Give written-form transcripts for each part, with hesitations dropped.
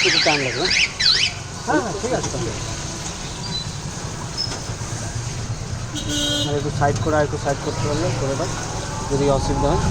একটু টাইম লাগবে। হ্যাঁ হ্যাঁ ঠিক আছে। আর একটু সাইড করে আর একটু সাইড করতে পারলে করে দাও যদি অসুবিধা হয়।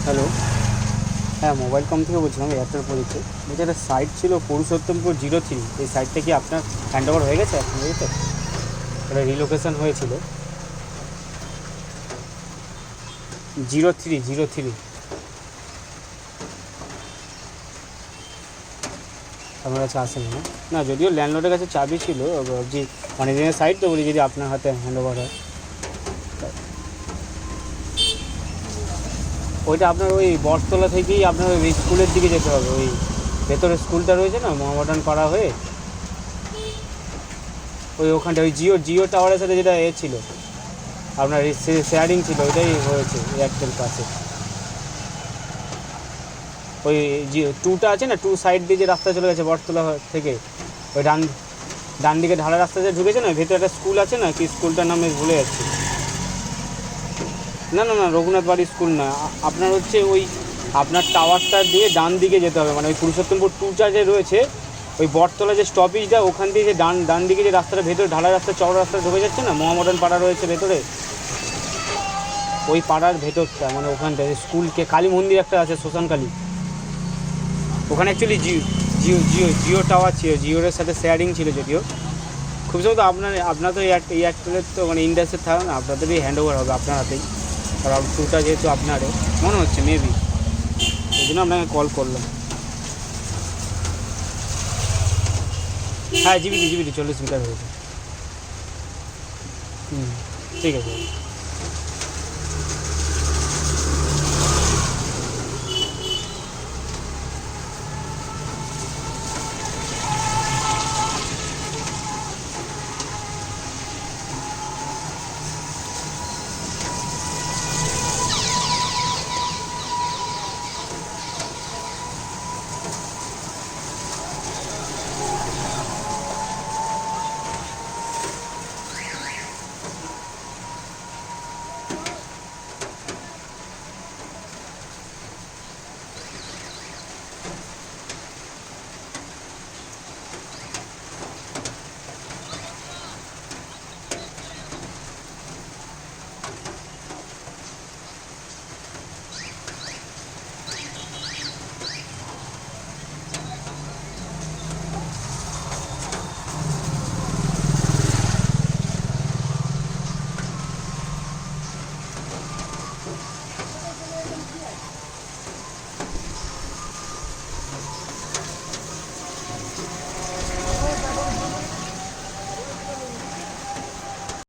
হ্যালো, হ্যাঁ মোবাইল কম থেকে বলছিলাম, এয়ারটেল পরিচয়। বলছি একটা সাইট ছিল পুরুষোত্তমপুর 03, এই সাইটটা কি আপনার হ্যান্ড ওভার হয়ে গেছে এখন? বুঝতে এটা রিলোকেশন হয়েছিল 03। আপনার কাছে আসেনি না? না, যদিও ল্যান্ডলর্ডের কাছে চাবি ছিল, ভাবছি অনেক দিনের সাইট তো, বলি যদি আপনার হাতে হ্যান্ড ওভার হয়। ওইটা আপনার ওই বটতলা থেকেই আপনার ওই স্কুলের দিকে যেতে হবে, ওই ভেতরে স্কুলটা রয়েছে না মোহামেডান পাড়া হয়ে, ওই ওখানটা ওই জিও টাওয়ারের সাথে যেটা ছিল আপনার শেয়ারিং ছিল, ওইটাই হয়েছে এয়ারটেল কাছে। ওই টুটা আছে না, টু সাইড দিয়ে যে রাস্তা চলে গেছে বটতলা থেকে, ওই ডান দিকে ঢালা রাস্তা যে ঢুকেছে না, ভেতরে একটা স্কুল আছে না, কি স্কুলটার নামে ভুলে যাচ্ছে। না না না, রঘুনাথ বাড়ি স্কুল না, আপনার হচ্ছে ওই আপনার টাওয়ারটা দিয়ে ডান দিকে যেতে হবে, মানে ওই পুরুষোত্তমপুর টুটা যে রয়েছে, ওই বটতলা যে স্টপেজটা, ওখান দিয়ে যে ডান দিকে যে রাস্তাটা ভেতরে ঢালা রাস্তা চওড়া রাস্তা ঢুকে যাচ্ছে না, মোহামেডান পাড়া রয়েছে ভেতরে, ওই পাড়ার ভেতরটা, মানে ওখানটা স্কুলকে কালী মন্দির একটা আছে, শ্মশান কালী, ওখানে অ্যাকচুয়ালি জিও টাওয়ার ছিল, জিওর সাথে শেয়ারিং ছিল যদিও। খুব সম্ভবত আপনার তো এয়ারটেলের তো মানে ইন্ডাস্ট্রি থাকে না, আপনাদেরই হ্যান্ড ওভার হবে আপনার হাতেই, কারণ টুটা যেহেতু আপনারও মনে হচ্ছে মেবি, এই জন্য আপনাকে কল করলাম। হ্যাঁ জিবিটি 40 মিটার হয়েছে। ঠিক আছে।